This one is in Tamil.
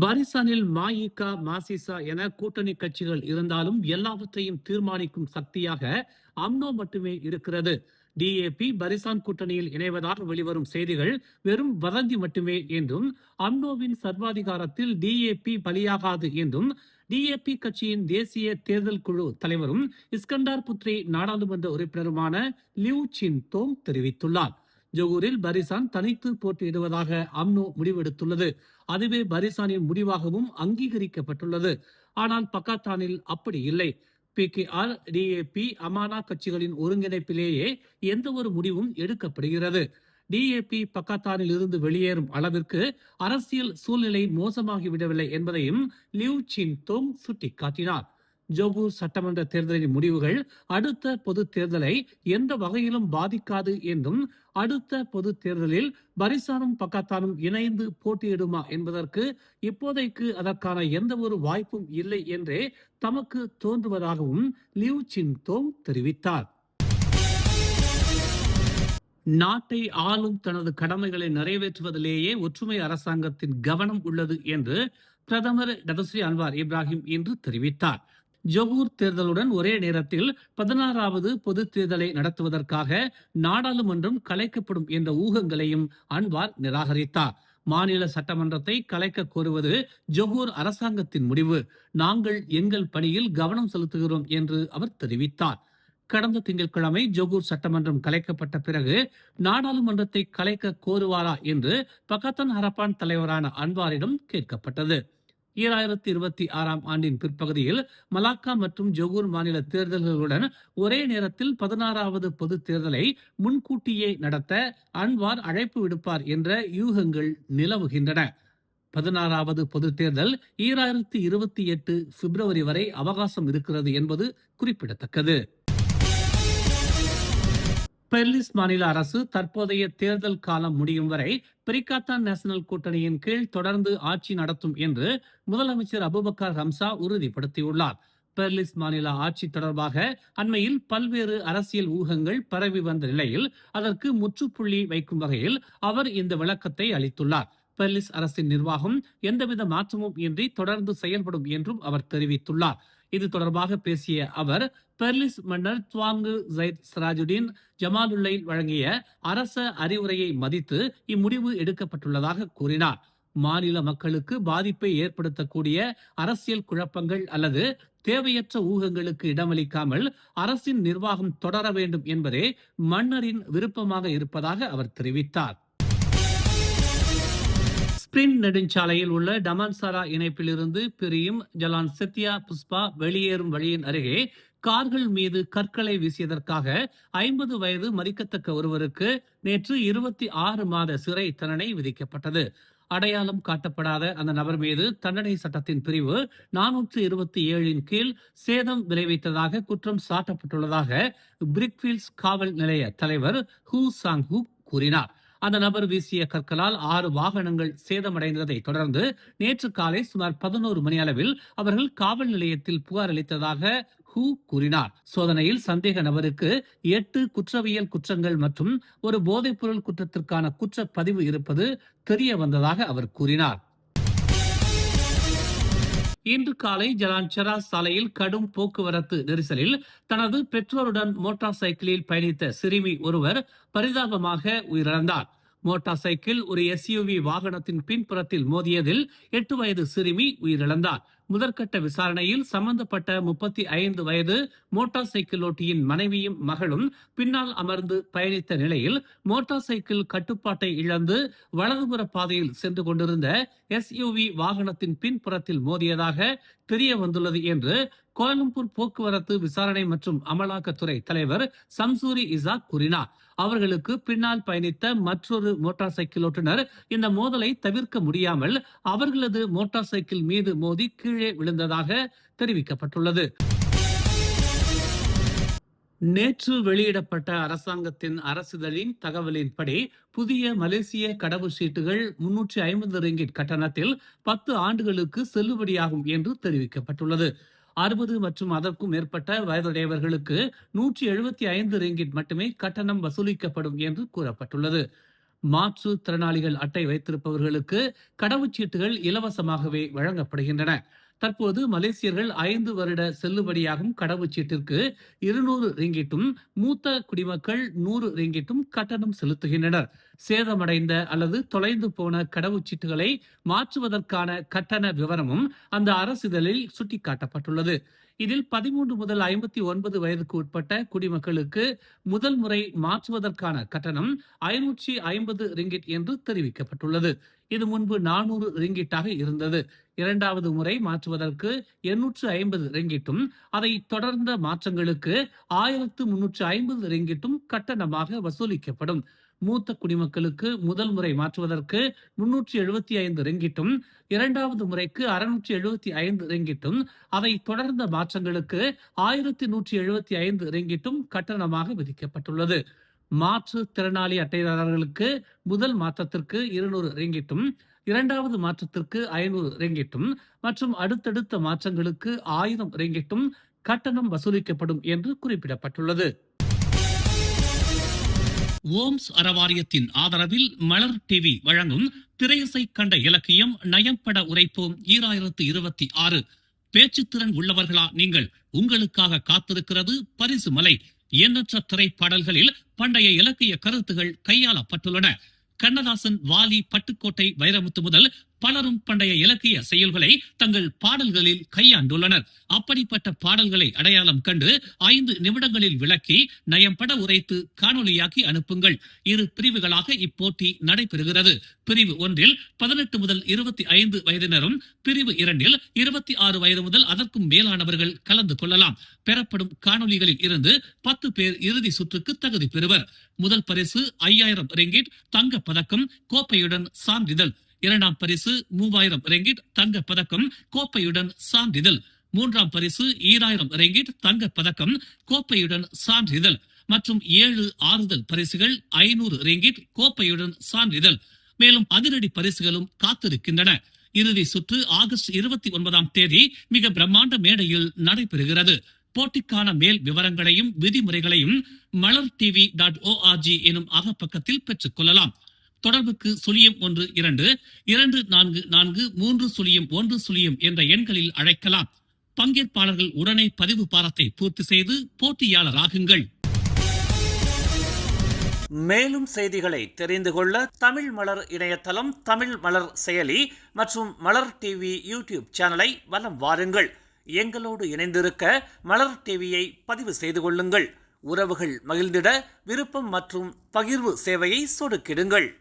பாரிசானில் மஇக, மசிச என கூட்டணி கட்சிகள் இருந்தாலும் எல்லாவற்றையும் தீர்மானிக்கும் சக்தியாக அம்னோ மட்டுமே இருக்கிறது. டிஏபி பரிசான் கூட்டணியில் இணைவதாக வெளிவரும் செய்திகள் வெறும் வதந்தி மட்டுமே என்றும், அம்னோவின் சர்வாதிகாரத்தில் டிஏபி பலியாகாது என்றும் டிஏபி கட்சியின் தேசிய தேர்தல் குழு தலைவரும் இஸ்கண்டார் புத்ரி நாடாளுமன்ற உறுப்பினருமான லியூ சின் தோங் தெரிவித்துள்ளார். ஜொகூரில் பரிசான் தனித்து போட்டியிடுவதாக அம்னோ முடிவெடுத்துள்ளது. அதுவே பரிசானின் முடிவாகவும் அங்கீகரிக்கப்பட்டுள்ளது. ஆனால் பக்காத்தானில் அப்படி இல்லை. பிகேஆர், டிஏபி, அமானா கட்சிகளின் ஒருங்கிணைப்பிலேயே எந்த ஒரு முடிவும் எடுக்கப்படுகிறது. டிஏபி பக்காத்தானில் இருந்து வெளியேறும் அளவிற்கு அரசியல் சூழ்நிலை மோசமாகிவிடவில்லை என்பதையும் லியூ சின் தோங் சுட்டிக்காட்டினார். ஜொகூர் சட்டமன்ற தேர்தலின் முடிவுகள் அடுத்த பொது தேர்தலை எந்த வகையிலும் பாதிக்காது என்றும், அடுத்த பொது தேர்தலில் பரிசானும் பக்காத்தானும் இணைந்து போட்டியிடுமா என்பதற்கு இப்போதைக்கு அதற்கான எந்த ஒரு வாய்ப்பும் இல்லை என்றே தமக்கு தோன்றுவதாகவும் லியூ சின் தோங் தெரிவித்தார். நாட்டை ஆளும் தனது கடமைகளை நிறைவேற்றுவதிலேயே ஒற்றுமை அரசாங்கத்தின் கவனம் உள்ளது என்று பிரதமர் டதஸ்ரீ அன்வார் இப்ராஹிம் இன்று தெரிவித்தார். ஜொகூர் தேர்தலுடன் ஒரே நேரத்தில் 16வது பொது தேர்தலை நடத்துவதற்காக நாடாளுமன்றம் கலைக்கப்படும் என்ற ஊகங்களையும் அன்வார் நிராகரித்தார். மாநில சட்டமன்றத்தை கலைக்க கோருவது ஜொகூர் அரசாங்கத்தின் முடிவு. நாங்கள் எங்கள் பணியில் கவனம் செலுத்துகிறோம் என்று அவர் தெரிவித்தார். கடந்த திங்கட்கிழமை ஜொகூர் சட்டமன்றம் கலைக்கப்பட்ட பிறகு நாடாளுமன்றத்தை கலைக்க கோருவாரா என்று பக்கத்தன் ஹரப்பான் தலைவரான அன்வாரிடம் கேட்கப்பட்டது. 2026ஆம் ஆண்டின் பிற்பகுதியில் மலாக்கா மற்றும் ஜொகூர் மாநில தேர்தல்களுடன் ஒரே நேரத்தில் 16வது பொது தேர்தலை முன்கூட்டியே நடத்த அன்வார் அழைப்பு விடுப்பார் என்ற யூகங்கள் நிலவுகின்றன. 16வது பொது தேர்தல் 2028 பிப்ரவரி வரை அவகாசம் இருக்கிறது என்பது குறிப்பிடத்தக்கது. பெர்லிஸ் மாநில அரசு தற்போதைய தேர்தல் காலம் முடியும் வரை பிரிகாத்தான் நேஷனல் கூட்டணியின் கீழ் தொடர்ந்து ஆட்சி நடத்தும் என்று முதலமைச்சர் அபுபக்கர் ஹம்சா உறுதிப்படுத்தியுள்ளார். பெர்லிஸ் மாநில ஆட்சி தொடர்பாக அண்மையில் பல்வேறு அரசியல் ஊகங்கள் பரவி வந்த நிலையில் அதற்கு முற்றுப்புள்ளி வைக்கும் வகையில் அவர் இந்த விளக்கத்தை அளித்துள்ளார். பெர்லிஸ் அரசின் நிர்வாகம் எந்தவித மாற்றமும் இன்றி தொடர்ந்து செயல்படும் என்றும் அவர் தெரிவித்துள்ளார். இது தொடர்பாக பேசிய அவர், பெர்லிஸ் மன்னர் துவாங்கு ஜைத் சிராஜுடீன் ஜமாலுல்லை வழங்கிய அரச அறிவுரையை மதித்து இம்முடிவு எடுக்கப்பட்டுள்ளதாக கூறினார். மாநில மக்களுக்கு பாதிப்பை ஏற்படுத்தக்கூடிய அரசியல் குழப்பங்கள் அல்லது தேவையற்ற ஊகங்களுக்கு இடமளிக்காமல் அரசின் நிர்வாகம் தொடர வேண்டும் என்பதே மன்னரின் விருப்பமாக இருப்பதாக அவர் தெரிவித்தார். ஸ்பிரின் நெடுஞ்சாலையில் உள்ள டமான்சாரா இணைப்பில் இருந்து பிரியும் ஜலான் செத்தியா புஷ்பா வெளியேறும் வழியின் அருகே கார்கள் மீது கற்களை வீசியதற்காக 50 வயது மதிக்கத்தக்க ஒருவருக்கு நேற்று 26 மாத சிறை தண்டனை விதிக்கப்பட்டது. அடையாளம் காட்டப்படாத அந்த நபர் மீது தண்டனை சட்டத்தின் பிரிவு 427 கீழ் சேதம் விளைவித்ததாக குற்றம் சாட்டப்பட்டுள்ளதாக பிரிக்ஃபீல்ட்ஸ் காவல் நிலைய தலைவர் ஹூ சாங் ஹூ கூறினார். அந்த நபர் வீசிய கற்களால் 6 வாகனங்கள் சேதமடைந்ததை தொடர்ந்து நேற்று காலை சுமார் 11 மணி அளவில் அவர்கள் காவல் நிலையத்தில் புகார் அளித்ததாக ஹூ கூறினார். சோதனையில் சந்தேக நபருக்கு 8 குற்றவியல் குற்றங்கள் மற்றும் ஒரு போதைப்பொருள் குற்றத்திற்கான குற்றப்பதிவு இருப்பது தெரிய வந்ததாக அவர் கூறினார். இன்று காலை ஜலான் செராஸ் சாலையில் கடும் போக்குவரத்து நெரிசலில் தனது பெற்றோருடன் மோட்டார் சைக்கிளில் பயணித்த சிறுமி ஒருவர் பரிதாபமாக உயிரிழந்தார். மோட்டார் சைக்கிள் ஒரு எஸ்யூவி வாகனத்தின் பின்புறத்தில் மோதியதில் 8 வயது சிறுமி உயிரிழந்தார். முதற்கட்ட விசாரணையில் சம்பந்தப்பட்ட 35 வயது மோட்டார் சைக்கிள் ஓட்டியின் மனைவியும் மகளும் பின்னால் அமர்ந்து பயணித்த நிலையில் மோட்டார் சைக்கிள் கட்டுப்பாட்டை இழந்து வலதுபுற பாதையில் சென்று கொண்டிருந்த எஸ்யூவி வாகனத்தின் பின்புறத்தில் மோதியதாக தெரிய வந்துள்ளது என்று கோலாலம்பூர் போக்குவரத்து விசாரணை மற்றும் அமலாக்கத்துறை தலைவர் சம்சூரி இசாக் கூறினார். அவர்களுக்கு பின்னால் பயணித்த மற்றொரு மோட்டார் சைக்கிள் ஓட்டுநர் இந்த மோதலை தவிர்க்க முடியாமல் அவர்களது மோட்டார் சைக்கிள் மீது மோதி கீழே விழுந்ததாக தெரிவிக்கப்பட்டுள்ளது. நேற்று வெளியிடப்பட்ட அரசாங்கத்தின் அரசிதழின் தகவலின்படி புதிய மலேசிய கடவுச்சீட்டுகள் 350 ரிங்கிட் கட்டணத்தில் 10 ஆண்டுகளுக்கு செல்லுபடியாகும் என்று தெரிவிக்கப்பட்டுள்ளது. 60 மற்றும் அதற்கும் மேற்பட்ட வயதுடையவர்களுக்கு 175 ரிங்கிட் மட்டுமே கட்டணம் வசூலிக்கப்படும் என்று கூறப்பட்டுள்ளது. மாற்றுத்திறனாளிகள் அட்டை வைத்திருப்பவர்களுக்கு கடவுச்சீட்டுகள் இலவசமாகவே வழங்கப்படுகின்றன. தற்போது மலேசியர்கள் 5 வருட செல்லுபடியாகும் கடவுச்சீட்டிற்கு 200 ரிங்கிட்டும், மூத்த குடிமக்கள் 100 ரிங்கிட்டும் கட்டணம் செலுத்துகின்றனர். சேதமடைந்த அல்லது தொலைந்து போன கடவுச்சீட்டுகளை மாற்றுவதற்கான கட்டண விவரமும் அந்த அரசிதழில் சுட்டிக்காட்டப்பட்டுள்ளது. இதில் 13 முதல் 59 வயதுக்கு உட்பட்ட குடிமக்களுக்கு முதல் முறை மாற்றுவதற்கான கட்டணம் 550 ரிங்கிட் என்று தெரிவிக்கப்பட்டுள்ளது. இது முன்பு 400 ரிங்கிட்டாக இருந்தது. இரண்டாவது முறை மாற்றுவதற்கு 850 ரிங்கிட்டும், அதை தொடர்ந்த மாற்றங்களுக்கு 1350 ரிங்கிட்டும் கட்டணமாக வசூலிக்கப்படும். மூத்த குடிமக்களுக்கு முதல் முறை மாற்றுவதற்கு 375 ரிங்கிட்டும், இரண்டாவது முறைக்கு 675 ரிங்கிட்டும், அதை தொடர்ந்த மாற்றங்களுக்கு 1175 ரிங்கிட்டும் கட்டணமாக விதிக்கப்பட்டுள்ளது. மாற்றுத்திறனாளி அட்டைதாரர்களுக்கு முதல் மாற்றத்திற்கு 200 ரிங்கிட்டும், இரண்டாவது மாற்றத்திற்கு 500 ரிங்கிட்டும் மற்றும் அடுத்தடுத்த மாற்றங்களுக்கு 1000 ரிங்கிட்டும் கட்டணம் வசூலிக்கப்படும் என்று குறிப்பிடப்பட்டுள்ளது. ஓம்ஸ் அறவாரியத்தின் ஆதரவில் மலர் டிவி வழங்கும் திரையிசை கண்ட இலக்கியம் நயம்பட உரைப்போம் 2026. பேச்சுத்திறன் உள்ளவர்களா நீங்கள்? உங்களுக்காக காத்திருக்கிறது பரிசு மலை. எண்ணற்ற திரைப்பாடல்களில் பண்டைய இலக்கிய கருத்துகள் கையாளப்பட்டுள்ளன. கண்ணதாசன், வாலி, பட்டுக்கோட்டை வைரமுத்து முதல் பலரும் பண்டைய இலக்கிய செயல்களை தங்கள் பாடல்களில் கையாண்டுள்ளனர். அப்படிப்பட்ட பாடல்களை அடையாளம் கண்டு 5 நிமிடங்களில் விளக்கி நயம்பட உரைத்து காணொலியாக்கி அனுப்புங்கள். 2 பிரிவுகளாக இப்போட்டி நடைபெறுகிறது. பிரிவு 1 18 முதல் 25 வயதினரும், பிரிவு 2 26 வயது முதல் அதற்கும் மேலானவர்கள் கலந்து கொள்ளலாம். பெறப்படும் காணொலிகளில் இருந்து 10 பேர் இறுதி சுற்றுக்கு தகுதி பெறுவர். முதல் பரிசு 5000 ரிங்கிட் தங்க பதக்கம், கோப்பையுடன் சான்றிதழ். இரண்டாம் பரிசு 3000 ரிங்கிட் தங்க பதக்கம், கோப்பையுடன் சான்றிதழ். மூன்றாம் பரிசு 2000 ரிங்கிட் தங்க பதக்கம், கோப்பையுடன் சான்றிதழ் மற்றும் 7 ஆறுதல் பரிசுகள் 500 ரிங்கிட் கோப்பையுடன் சான்றிதழ். மேலும் அதிரடி பரிசுகளும் காத்திருக்கின்றன. இறுதி சுற்று ஆகஸ்ட் 29ஆம் தேதி மிக பிரம்மாண்ட மேடையில் நடைபெறுகிறது. போட்டிக்கான மேல் விவரங்களையும் விதிமுறைகளையும் malartv.org எனும் அகப்பக்கத்தில் பெற்றுக் கொள்ளலாம். தொடர்புக்கு 01 2 244 301 என்ற எண்களில் அழைக்கலாம். பங்கேற்பாளர்கள் உடனே பதிவு பாரத்தை பூர்த்தி செய்து போட்டியாளராகுங்கள். மேலும் செய்திகளை தெரிந்து கொள்ள தமிழ் மலர் இணையதளம், தமிழ் மலர் செயலி மற்றும் மலர் டிவி யூடியூப் சேனலை வலம் வாருங்கள். எங்களோடு இணைந்திருக்க மலர் டிவியை பதிவு செய்து கொள்ளுங்கள். உறவுகள் மகிழ்ந்திட விருப்பம் மற்றும் பகிர்வு சேவையை சொடுக்கிடுங்கள்.